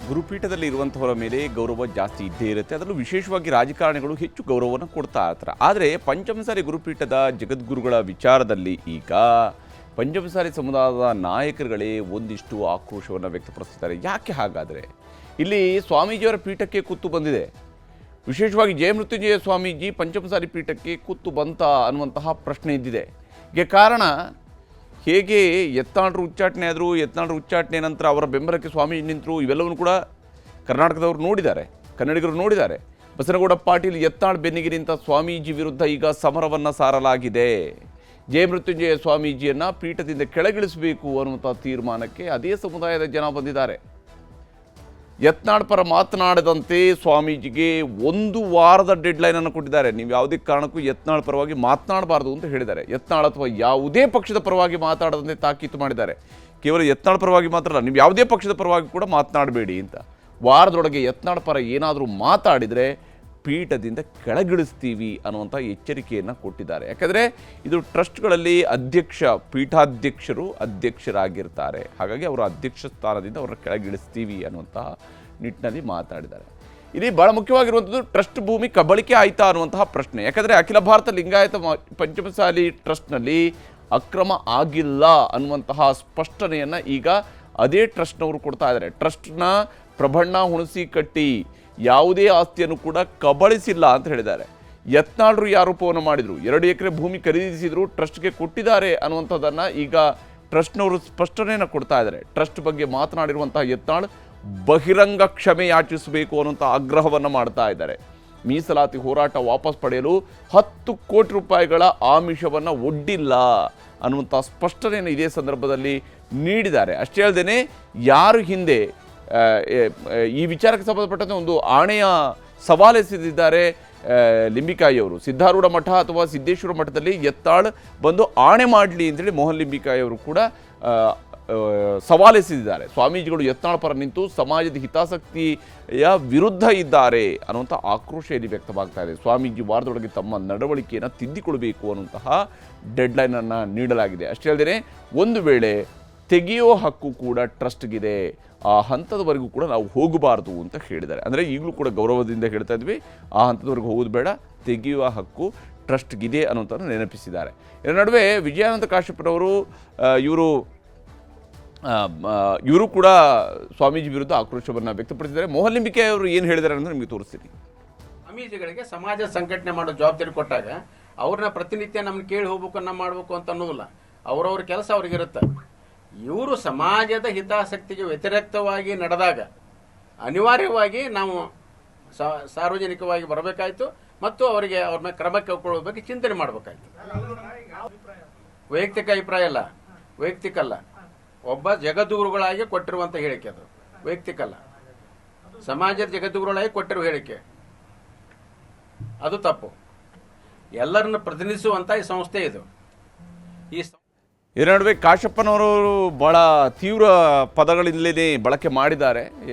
ಗುರುಪೀಠದಲ್ಲಿ ಇರುವಂಥವರ ಮೇಲೆ ಗೌರವ ಜಾಸ್ತಿ ಇದ್ದೇ ಇರುತ್ತೆ. ಅದರಲ್ಲೂ ವಿಶೇಷವಾಗಿ ರಾಜಕಾರಣಿಗಳು ಹೆಚ್ಚು ಗೌರವವನ್ನು ಕೊಡ್ತಾ ಇರ್ತಾರೆ. ಆದರೆ ಪಂಚಮಸಾಲಿ ಗುರುಪೀಠದ ಜಗದ್ಗುರುಗಳ ವಿಚಾರದಲ್ಲಿ ಈಗ ಪಂಚಮಸಾಲಿ ಸಮುದಾಯದ ನಾಯಕರುಗಳೇ ಒಂದಿಷ್ಟು ಆಕ್ರೋಶವನ್ನು ವ್ಯಕ್ತಪಡಿಸ್ತಿದ್ದಾರೆ. ಯಾಕೆ ಹಾಗಾದರೆ? ಇಲ್ಲಿ ಸ್ವಾಮೀಜಿಯವರ ಪೀಠಕ್ಕೆ ಕುತ್ತು ಬಂದಿದೆ. ವಿಶೇಷವಾಗಿ ಜಯಮೃತ್ಯುಂಜಯ ಸ್ವಾಮೀಜಿ ಪಂಚಮಸಾಲಿ ಪೀಠಕ್ಕೆ ಕುತ್ತು ಬಂತ ಅನ್ನುವಂತಹ ಪ್ರಶ್ನೆ ಇದ್ದಿದೆ. ಇದಕ್ಕೆ ಕಾರಣ ಹೇಗೆ ಯತ್ನಾಳರು ಉಚ್ಚಾಟನೆ ಆದರು, ಯತ್ನಾಳರು ಉಚ್ಚಾಟನೆ ನಂತರ ಅವರ ಬೆಂಬಲಕ್ಕೆ ಸ್ವಾಮೀಜಿ ನಿಂತರು, ಇವೆಲ್ಲವನ್ನು ಕೂಡ ಕರ್ನಾಟಕದವರು ನೋಡಿದ್ದಾರೆ, ಕನ್ನಡಿಗರು ನೋಡಿದ್ದಾರೆ. ಬಸನಗೌಡ ಪಾಟೀಲ್ ಯತ್ನಾಳ್ ಬೆನ್ನಿಗೆ ನಿಂತ ಸ್ವಾಮೀಜಿ ವಿರುದ್ಧ ಈಗ ಸಮರವನ್ನು ಸಾರಲಾಗಿದೆ. ಜಯಮೃತ್ಯುಂಜಯ ಸ್ವಾಮೀಜಿಯನ್ನು ಪೀಠದಿಂದ ಕೆಳಗಿಳಿಸಬೇಕು ಅನ್ನುವಂಥ ತೀರ್ಮಾನಕ್ಕೆ ಅದೇ ಸಮುದಾಯದ ಜನ ಬಂದಿದ್ದಾರೆ. ಯತ್ನಾಳ್ ಪರ ಮಾತನಾಡದಂತೆ ಸ್ವಾಮೀಜಿಗೆ 1 ವಾರದ ಡೆಡ್ಲೈನನ್ನು ಕೊಟ್ಟಿದ್ದಾರೆ. ನೀವು ಯಾವುದೇ ಕಾರಣಕ್ಕೂ ಯತ್ನಾಳ್ ಪರವಾಗಿ ಮಾತನಾಡಬಾರ್ದು ಅಂತ ಹೇಳಿದ್ದಾರೆ. ಯತ್ನಾಳ್ ಅಥವಾ ಯಾವುದೇ ಪಕ್ಷದ ಪರವಾಗಿ ಮಾತಾಡದಂತೆ ತಾಕೀತು ಮಾಡಿದ್ದಾರೆ. ಕೇವಲ ಯತ್ನಾಳ್ ಪರವಾಗಿ ಮಾತ್ರ ಅಲ್ಲ, ನೀವು ಯಾವುದೇ ಪಕ್ಷದ ಪರವಾಗಿ ಕೂಡ ಮಾತನಾಡಬೇಡಿ ಅಂತ. ವಾರದೊಳಗೆ ಯತ್ನಾಳ್ ಪರ ಏನಾದರೂ ಮಾತಾಡಿದರೆ ಪೀಠದಿಂದ ಕೆಳಗಿಳಿಸ್ತೀವಿ ಅನ್ನುವಂಥ ಎಚ್ಚರಿಕೆಯನ್ನು ಕೊಟ್ಟಿದ್ದಾರೆ. ಯಾಕಂದರೆ ಇದು ಟ್ರಸ್ಟ್ಗಳಲ್ಲಿ ಪೀಠಾಧ್ಯಕ್ಷರು ಅಧ್ಯಕ್ಷರಾಗಿರ್ತಾರೆ. ಹಾಗಾಗಿ ಅವರ ಅಧ್ಯಕ್ಷ ಸ್ಥಾನದಿಂದ ಅವರನ್ನು ಕೆಳಗಿಳಿಸ್ತೀವಿ ಅನ್ನುವಂತಹ ನಿಟ್ಟಿನಲ್ಲಿ ಮಾತಾಡಿದ್ದಾರೆ. ಇಲ್ಲಿ ಭಾಳ ಮುಖ್ಯವಾಗಿರುವಂಥದ್ದು ಟ್ರಸ್ಟ್ ಭೂಮಿ ಕಬಳಿಕೆ ಆಯಿತಾ ಅನ್ನುವಂತಹ ಪ್ರಶ್ನೆ. ಯಾಕಂದರೆ ಅಖಿಲ ಭಾರತ ಲಿಂಗಾಯತ ಪಂಚಮಸಾಲಿ ಟ್ರಸ್ಟ್ನಲ್ಲಿ ಅಕ್ರಮ ಆಗಿಲ್ಲ ಅನ್ನುವಂತಹ ಸ್ಪಷ್ಟನೆಯನ್ನು ಈಗ ಅದೇ ಟ್ರಸ್ಟ್ನವರು ಕೊಡ್ತಾ ಇದ್ದಾರೆ. ಟ್ರಸ್ಟ್ನ ಪ್ರಬಣ್ಣ ಹುಣಸಿಕಟ್ಟಿ ಯಾವುದೇ ಆಸ್ತಿಯನ್ನು ಕೂಡ ಕಬಳಿಸಿಲ್ಲ ಅಂತ ಹೇಳಿದ್ದಾರೆ. ಯತ್ನಾಳರು ಈ ಆರೋಪವನ್ನು ಮಾಡಿದರು. 2 ಎಕರೆ ಭೂಮಿ ಖರೀದಿಸಿದ್ರು, ಟ್ರಸ್ಟ್ಗೆ ಕೊಟ್ಟಿದ್ದಾರೆ ಅನ್ನುವಂಥದ್ದನ್ನು ಈಗ ಟ್ರಸ್ಟ್ನವರು ಸ್ಪಷ್ಟನೆಯನ್ನು ಕೊಡ್ತಾ ಇದ್ದಾರೆ. ಟ್ರಸ್ಟ್ ಬಗ್ಗೆ ಮಾತನಾಡಿರುವಂತಹ ಯತ್ನಾಳ್ ಬಹಿರಂಗ ಕ್ಷಮೆ ಯಾಚಿಸಬೇಕು ಅನ್ನುವಂಥ ಆಗ್ರಹವನ್ನು ಮಾಡ್ತಾ ಇದ್ದಾರೆ. ಮೀಸಲಾತಿ ಹೋರಾಟ ವಾಪಸ್ ಪಡೆಯಲು 10 ಕೋಟಿ ರೂಪಾಯಿಗಳ ಆಮಿಷವನ್ನು ಒಡ್ಡಿಲ್ಲ ಅನ್ನುವಂಥ ಸ್ಪಷ್ಟನೆಯನ್ನು ಇದೇ ಸಂದರ್ಭದಲ್ಲಿ ನೀಡಿದ್ದಾರೆ. ಅಷ್ಟೇ ಅಲ್ಲದೆ ಯಾರು ಹಿಂದೆ ಈ ವಿಚಾರಕ್ಕೆ ಸಂಬಂಧಪಟ್ಟಂತೆ ಒಂದು ಆಣೆಯ ಸವಾಲೆಸೆದಿದ್ದಾರೆ ಲಿಂಬಿಕಾಯಿಯವರು. ಸಿದ್ಧಾರೂಢ ಮಠ ಅಥವಾ ಸಿದ್ದೇಶ್ವರ ಮಠದಲ್ಲಿ ಯತ್ನಾಳ್ ಬಂದು ಆಣೆ ಮಾಡಲಿ ಅಂತೇಳಿ ಮೋಹನ್ ಲಿಂಬಿಕಾಯಿಯವರು ಕೂಡ ಸವಾಲೆಸೆದಿದ್ದಾರೆ. ಸ್ವಾಮೀಜಿಗಳು ಯತ್ನಾಳ್ ಪರ ನಿಂತು ಸಮಾಜದ ಹಿತಾಸಕ್ತಿಯ ವಿರುದ್ಧ ಇದ್ದಾರೆ ಅನ್ನುವಂಥ ಆಕ್ರೋಶ ಇಲ್ಲಿ ವ್ಯಕ್ತವಾಗ್ತಾ ಇದೆ. ಸ್ವಾಮೀಜಿ ವಾರದೊಳಗೆ ತಮ್ಮ ನಡವಳಿಕೆಯನ್ನು ತಿದ್ದಿಕೊಳ್ಬೇಕು ಅನ್ನುವಂತಹ ಡೆಡ್ಲೈನನ್ನು ನೀಡಲಾಗಿದೆ. ಅಷ್ಟೇ ಅಲ್ಲದೆ ಒಂದು ವೇಳೆ ತೆಗೆಯೋ ಹಕ್ಕು ಕೂಡ ಟ್ರಸ್ಟ್ಗಿದೆ, ಆ ಹಂತದವರೆಗೂ ಕೂಡ ನಾವು ಹೋಗಬಾರ್ದು ಅಂತ ಹೇಳಿದ್ದಾರೆ. ಅಂದರೆ ಈಗಲೂ ಕೂಡ ಗೌರವದಿಂದ ಹೇಳ್ತಾ ಇದ್ವಿ, ಆ ಹಂತದವರೆಗೂ ಹೋಗೋದು ಬೇಡ, ತೆಗೆಯುವ ಹಕ್ಕು ಟ್ರಸ್ಟ್ಗಿದೆ ಅನ್ನೋಂಥದ್ದು ನೆನಪಿಸಿದ್ದಾರೆ. ಇದರ ನಡುವೆ ವಿಜಯಾನಂದ ಕಾಶ್ಯಪ್ರವರು ಇವರು ಕೂಡ ಸ್ವಾಮೀಜಿ ವಿರುದ್ಧ ಆಕ್ರೋಶವನ್ನು ವ್ಯಕ್ತಪಡಿಸಿದ್ದಾರೆ. ಮೋಹನ್ ಲಿಂಬಿಕೆ ಅವರು ಏನು ಹೇಳಿದ್ದಾರೆ ಅಂತ ನಿಮಗೆ ತೋರಿಸ್ತೀನಿ. ಸ್ವಾಮೀಜಿಗಳಿಗೆ ಸಮಾಜ ಸಂಘಟನೆ ಮಾಡೋ ಜವಾಬ್ದಾರಿ ಕೊಟ್ಟಾಗ ಅವ್ರನ್ನ ಪ್ರತಿನಿತ್ಯ ನಮ್ಗೆ ಕೇಳಿ ಹೋಗ್ಬೇಕು, ನಮ್ಮ ಮಾಡಬೇಕು ಅಂತ ಅನ್ನೋದಿಲ್ಲ. ಅವ್ರವ್ರ ಕೆಲಸ ಅವ್ರಿಗಿರುತ್ತೆ. ಇವರು ಸಮಾಜದ ಹಿತಾಸಕ್ತಿಗೆ ವ್ಯತಿರಿಕ್ತವಾಗಿ ನಡೆದಾಗ ಅನಿವಾರ್ಯವಾಗಿ ನಾವು ಸಾರ್ವಜನಿಕವಾಗಿ ಬರಬೇಕಾಯ್ತು ಮತ್ತು ಅವರಿಗೆ ಅವ್ರ ಮೇಲೆ ಕ್ರಮ ಕೈಗೊಳ್ಳೋ ಬಗ್ಗೆ ಚಿಂತನೆ ಮಾಡಬೇಕಾಯ್ತು. ವೈಯಕ್ತಿಕ ಅಭಿಪ್ರಾಯ ಅಲ್ಲ, ವೈಯಕ್ತಿಕ ಅಲ್ಲ, ಒಬ್ಬ ಜಗದ್ಗುರುಗಳಾಗಿ ಕೊಟ್ಟಿರುವಂಥ ಹೇಳಿಕೆ ಅದು, ವೈಯಕ್ತಿಕ ಅಲ್ಲ. ಸಮಾಜದ ಜಗದ್ಗುರುಗಳಾಗಿ ಕೊಟ್ಟಿರುವ ಹೇಳಿಕೆ ಅದು ತಪ್ಪು. ಎಲ್ಲರನ್ನು ಪ್ರತಿನಿಧಿಸುವಂಥ ಈ ಸಂಸ್ಥೆ ಇದು. ಇದರ ನಡುವೆ ಕಾಶಪ್ಪನವರು ಭಾಳ ತೀವ್ರ ಪದಗಳಿಂದಲೇ ಬಳಕೆ ಮಾಡಿದ್ದಾರೆ.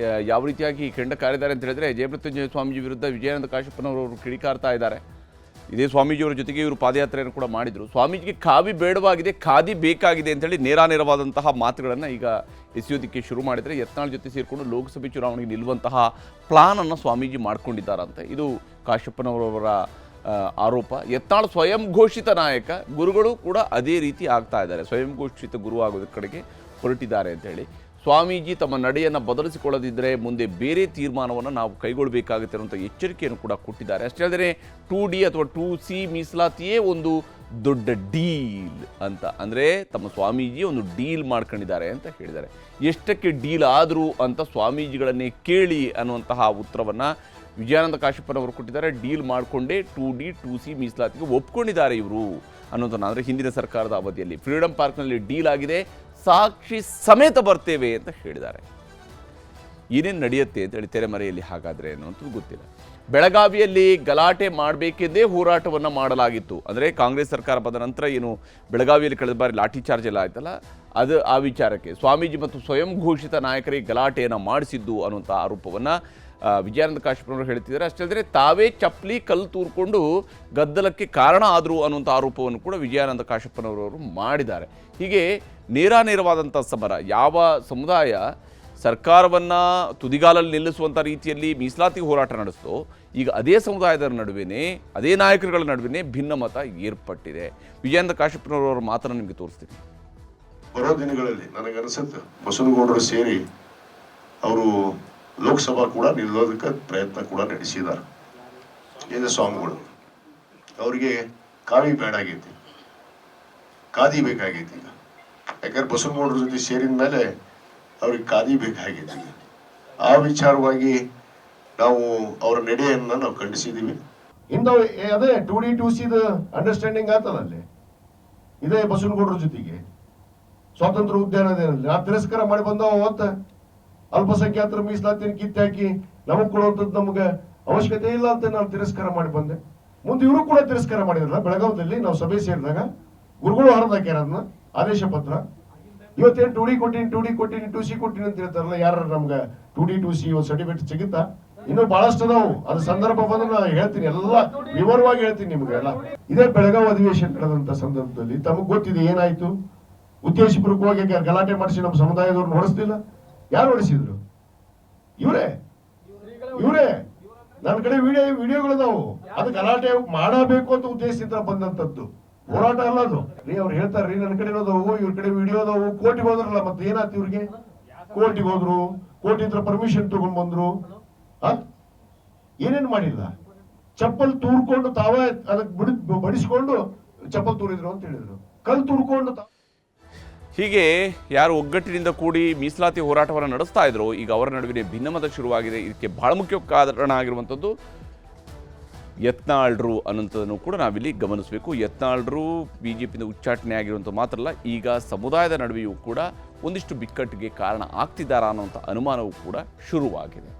ಯಾವ ರೀತಿಯಾಗಿ ಕೆಂಡಕಾರಿದ್ದಾರೆ ಅಂತ ಹೇಳಿದ್ರೆ, ಜಯಮೃತ್ಯುಂಜಯ ಸ್ವಾಮೀಜಿ ವಿರುದ್ಧ ವಿಜಯಾನಂದ ಕಾಶಪ್ಪನವರು ಕಿಡಿಕಾರ್ತಾ ಇದ್ದಾರೆ. ಇದೇ ಸ್ವಾಮೀಜಿಯವರ ಜೊತೆಗೆ ಇವರು ಪಾದಯಾತ್ರೆಯನ್ನು ಕೂಡ ಮಾಡಿದರು. ಸ್ವಾಮೀಜಿಗೆ ಖಾದಿ ಬೇಡವಾಗಿದೆ, ಖಾದಿ ಬೇಕಾಗಿದೆ ಅಂತೇಳಿ ನೇರಾನೇರವಾದಂತಹ ಮಾತುಗಳನ್ನು ಈಗ ಎಸೆಯೋದಕ್ಕೆ ಶುರು ಮಾಡಿದರೆ, ಯತ್ನಾಳ್ ಜೊತೆ ಸೇರಿಕೊಂಡು ಲೋಕಸಭೆ ಚುನಾವಣೆಗೆ ನಿಲ್ಲುವಂತಹ ಪ್ಲಾನನ್ನು ಸ್ವಾಮೀಜಿ ಮಾಡ್ಕೊಂಡಿದ್ದಾರಂತೆ. ಇದು ಕಾಶಪ್ಪನವರವರ ಆರೋಪ. ಯತ್ನಾಳ್ ಸ್ವಯಂ ಘೋಷಿತ ನಾಯಕ, ಗುರುಗಳು ಕೂಡ ಅದೇ ರೀತಿ ಆಗ್ತಾ ಇದ್ದಾರೆ, ಸ್ವಯಂ ಘೋಷಿತ ಗುರು ಆಗೋದಕ್ಕೆ ಕಡೆಗೆ ಹೊರಟಿದ್ದಾರೆ ಅಂತೇಳಿ. ಸ್ವಾಮೀಜಿ ತಮ್ಮ ನಡೆಯನ್ನು ಬದಲಿಸಿಕೊಳ್ಳದಿದ್ದರೆ ಮುಂದೆ ಬೇರೆ ತೀರ್ಮಾನವನ್ನು ನಾವು ಕೈಗೊಳ್ಳಬೇಕಾಗುತ್ತೆ ಅನ್ನೋಂಥ ಎಚ್ಚರಿಕೆಯನ್ನು ಕೂಡ ಕೊಟ್ಟಿದ್ದಾರೆ. ಅಷ್ಟೇ ಅಲ್ಲದೆ 2D ಅಥವಾ 2C ಮೀಸಲಾತಿಯೇ ಒಂದು ದೊಡ್ಡ ಡೀಲ್ ಅಂತ, ಅಂದರೆ ತಮ್ಮ ಸ್ವಾಮೀಜಿ ಒಂದು ಡೀಲ್ ಮಾಡ್ಕೊಂಡಿದ್ದಾರೆ ಅಂತ ಹೇಳಿದ್ದಾರೆ. ಎಷ್ಟಕ್ಕೆ ಡೀಲ್ ಆದರೂ ಅಂತ ಸ್ವಾಮೀಜಿಗಳನ್ನೇ ಕೇಳಿ ಅನ್ನುವಂತಹ ಉತ್ತರವನ್ನು ವಿಜಯಾನಂದ ಕಾಶ್ಯಪ್ಪನವರು ಕೊಟ್ಟಿದ್ದಾರೆ. ಡೀಲ್ ಮಾಡಿಕೊಂಡೇ 2D 2C ಮೀಸಲಾತಿಗೆ ಒಪ್ಕೊಂಡಿದ್ದಾರೆ ಇವರು ಅನ್ನೋದನ್ನು. ಅಂದರೆ ಹಿಂದಿನ ಸರ್ಕಾರದ ಅವಧಿಯಲ್ಲಿ ಫ್ರೀಡಂ ಪಾರ್ಕ್ನಲ್ಲಿ ಡೀಲ್ ಆಗಿದೆ, ಸಾಕ್ಷಿ ಸಮೇತ ಬರ್ತೇವೆ ಅಂತ ಹೇಳಿದ್ದಾರೆ. ಏನೇನು ನಡೆಯುತ್ತೆ ಅಂತೇಳಿ ತೆರೆಮರೆಯಲ್ಲಿ ಹಾಗಾದರೆ ಅನ್ನೋಂಥದ್ದು ಗೊತ್ತಿಲ್ಲ. ಬೆಳಗಾವಿಯಲ್ಲಿ ಗಲಾಟೆ ಮಾಡಬೇಕೆಂದೇ ಹೋರಾಟವನ್ನು ಮಾಡಲಾಗಿತ್ತು. ಅಂದರೆ ಕಾಂಗ್ರೆಸ್ ಸರ್ಕಾರ ಬಂದ ನಂತರ ಏನು ಬೆಳಗಾವಿಯಲ್ಲಿ ಕಳೆದ ಬಾರಿ ಲಾಠಿ ಚಾರ್ಜ್ ಎಲ್ಲ ಆಯ್ತಲ್ಲ, ಅದು ಆ ವಿಚಾರಕ್ಕೆ ಸ್ವಾಮೀಜಿ ಮತ್ತು ಸ್ವಯಂ ಘೋಷಿತ ನಾಯಕರಿಗೆ ಗಲಾಟೆಯನ್ನು ಮಾಡಿಸಿದ್ದು ಅನ್ನುವಂಥ ಆರೋಪವನ್ನು ವಿಜಯಾನಂದ ಕಾಶ್ಯಪ್ರವರು ಹೇಳ್ತಿದ್ದಾರೆ. ಅಷ್ಟೇ ಅಲ್ಲದೆ ತಾವೇ ಚಪ್ಪಲಿ ಕಲ್ಲು ತೂರ್ಕೊಂಡು ಗದ್ದಲಕ್ಕೆ ಕಾರಣ ಆದರು ಅನ್ನುವಂಥ ಆರೋಪವನ್ನು ಕೂಡ ವಿಜಯಾನಂದ ಕಾಶ್ಯಪ್ಪನವರವರು ಮಾಡಿದ್ದಾರೆ. ಹೀಗೆ ನೇರಾನೇರವಾದಂಥ ಸಮರ. ಯಾವ ಸಮುದಾಯ ಸರ್ಕಾರವನ್ನು ತುದಿಗಾಲಲ್ಲಿ ನಿಲ್ಲಿಸುವಂಥ ರೀತಿಯಲ್ಲಿ ಮೀಸಲಾತಿ ಹೋರಾಟ ನಡೆಸ್ತೋ ಈಗ ಅದೇ ಸಮುದಾಯದ ನಡುವೆನೇ ಅದೇ ನಾಯಕರುಗಳ ನಡುವೆನೇ ಭಿನ್ನಮತ ಏರ್ಪಟ್ಟಿದೆ. ವಿಜಯೇಂದ್ರ ಕಾಶ್ಯಪ್ನವರ ಮಾತನ್ನು ನಿಮಗೆ ತೋರಿಸ್ತೀನಿ. ಬರೋ ದಿನಗಳಲ್ಲಿ ನನಗನ್ಸುತ್ತೆ ಬಸವನಗೌಡರು ಸೇರಿ ಅವರು ಲೋಕಸಭಾ ಕೂಡ ನಿಲ್ಲೋದಕ್ಕೆ ಪ್ರಯತ್ನ ಕೂಡ ನಡೆಸಿದ್ದಾರೆ. ಏನು ಸ್ವಾಮಿಗಳು ಅವರಿಗೆ ಕಾವಿ ಬೇಡಾಗೈತಿ, ಖಾದಿ ಬೇಕಾಗೈತಿ. ಈಗ ಯಾಕಂದ್ರೆ ಬಸವನಗೌಡರ ಜೊತೆ ಸೇರಿದ ಮೇಲೆ ಅವ್ರಿಗೆ ಖಾದಿ ಬೇಕಾಗೈತಿ. ಆ ವಿಚಾರವಾಗಿ ನಾವು ಅವರ ನಡೆಯನ್ನ ನಾವು ಖಂಡಿಸಿದೀವಿ. ಇಂದ ಅದೇ 2D 2C ಅಂಡರ್ಸ್ಟ್ಯಾಂಡಿಂಗ್ ಆತಲ್ಲ ಅಲ್ಲಿ, ಇದೇ ಬಸವನಗೌಡರ ಜೊತೆಗೆ ಸ್ವಾತಂತ್ರ್ಯ ಉದ್ಯಾನದಲ್ಲಿ ನಾ ತಿರಸ್ಕಾರ ಮಾಡಿ ಬಂದವ ಅವತ್ತ ಅಲ್ಪಸಂಖ್ಯಾತರ ಮೀಸಲಾತಿಯನ್ನು ಕಿತ್ತಾಕಿ ನಮಗ್ ಕೊಡುವಂಥದ್ದು ನಮ್ಗೆ ಅವಶ್ಯಕತೆ ಇಲ್ಲ ಅಂತ ನಾನು ತಿರಸ್ಕಾರ ಮಾಡಿ ಬಂದೆ. ಮುಂದೆ ಇವರು ಕೂಡ ತಿರಸ್ಕಾರ ಮಾಡಿದ್ರಲ್ಲ. ಬೆಳಗಾವದಲ್ಲಿ ನಾವು ಸಭೆ ಸೇರಿದಾಗ ಗುರುಗಳು ಹರಿದಾಕ್ಯಾರ ಅದನ್ನ ಆದೇಶ ಪತ್ರ. ಇವತ್ತೇನು 2D ಕೊಟ್ಟಿನಿ 2C ಕೊಟ್ಟಿನಿ ಅಂತ ಹೇಳ್ತಾರಲ್ಲ, ಯಾರ ನಮ್ಗೆ 2D 2C ಒಂದು ಸರ್ಟಿಫಿಕೇಟ್ ಸಿಗುತ್ತಾ? ಇನ್ನು ಬಹಳಷ್ಟು ಅದಾವು. ಅದು ಸಂದರ್ಭ ಬಂದ್ರೆ ನಾನು ಹೇಳ್ತೀನಿ, ಎಲ್ಲ ವಿವರವಾಗಿ ಹೇಳ್ತೀನಿ ನಿಮ್ಗೆಲ್ಲ. ಇದೇ ಬೆಳಗಾವಿ ಅಧಿವೇಶನ ನಡೆದಂತ ಸಂದರ್ಭದಲ್ಲಿ ತಮಗ್ ಗೊತ್ತಿದೆ ಏನಾಯ್ತು. ಉದ್ದೇಶಪೂರ್ವಕವಾಗಿ ಗಲಾಟೆ ಮಾಡಿಸಿ ನಮ್ಮ ಸಮುದಾಯದವ್ರನ್ನ ಹೊಡೆಸ್ಲಿಲ್ಲ. ಯಾರು ಹೊಡೆಸಿದ್ರು? ಇವರೇ. ನನ್ನ ಕಡೆ ವಿಡಿಯೋಗಳಿದಾವು. ಅದು ಗಲಾಟೆ ಮಾಡಬೇಕು ಅಂತ ಉದ್ದೇಶದಿಂದ ಬಂದಂತದ್ದು ಹೋರಾಟ ಅಲ್ಲ ಅದು. ಅವ್ರು ಹೇಳ್ತಾರ್ರಿ ನನ್ನ ಕಡೆ ಅದಾವು, ಇವ್ರ ಕಡೆ ವಿಡಿಯೋ ಅದಾವು. ಕೋರ್ಟಿಗೆ ಹೋದ್ರಲ್ಲ, ಮತ್ತೆ ಏನಾಯ್ತು ಇವ್ರಿಗೆ? ಕೋರ್ಟಿಗೆ ಹೋದ್ರು, ಕೋರ್ಟಿಂದ ಪರ್ಮಿಷನ್ ತಗೊಂಡ್ ಬಂದ್ರು. ಏನೇನು ಮಾಡಿಲ್ಲ. ಚಪ್ಪಲ್ ತೂರ್ಕೊಂಡು ತಾವೇ ಅದಕ್ಕೆ ಬಡಿಸ್ಕೊಂಡು ಚಪ್ಪಲ್ ತೂರಿದ್ರು ಅಂತ ಹೇಳಿದ್ರು. ಕಲ್ ತೂರ್ಕೊಂಡು ಹೀಗೆ ಯಾರು ಒಗ್ಗಟ್ಟಿನಿಂದ ಕೂಡಿ ಮೀಸಲಾತಿ ಹೋರಾಟವನ್ನು ನಡೆಸ್ತಾ ಇದ್ರು, ಈಗ ಅವರ ನಡುವಿನ ಭಿನ್ನಮತ ಶುರುವಾಗಿದೆ. ಇದಕ್ಕೆ ಬಹಳ ಮುಖ್ಯ ಕಾರಣ ಆಗಿರುವಂಥದ್ದು ಯತ್ನಾಳ್ರು ಅನ್ನೋಂಥದ್ದನ್ನು ಕೂಡ ನಾವಿಲ್ಲಿ ಗಮನಿಸಬೇಕು. ಯತ್ನಾಳ್ರು BJPಯಿಂದ ಉಚ್ಚಾಟನೆ ಆಗಿರುವಂಥದ್ದು ಮಾತ್ರ ಅಲ್ಲ, ಈಗ ಸಮುದಾಯದ ನಡುವೆಯೂ ಕೂಡ ಒಂದಿಷ್ಟು ಬಿಕ್ಕಟ್ಟಿಗೆ ಕಾರಣ ಆಗ್ತಿದ್ದಾರಾ ಅನ್ನೋಂಥ ಅನುಮಾನವೂ ಕೂಡ ಶುರುವಾಗಿದೆ.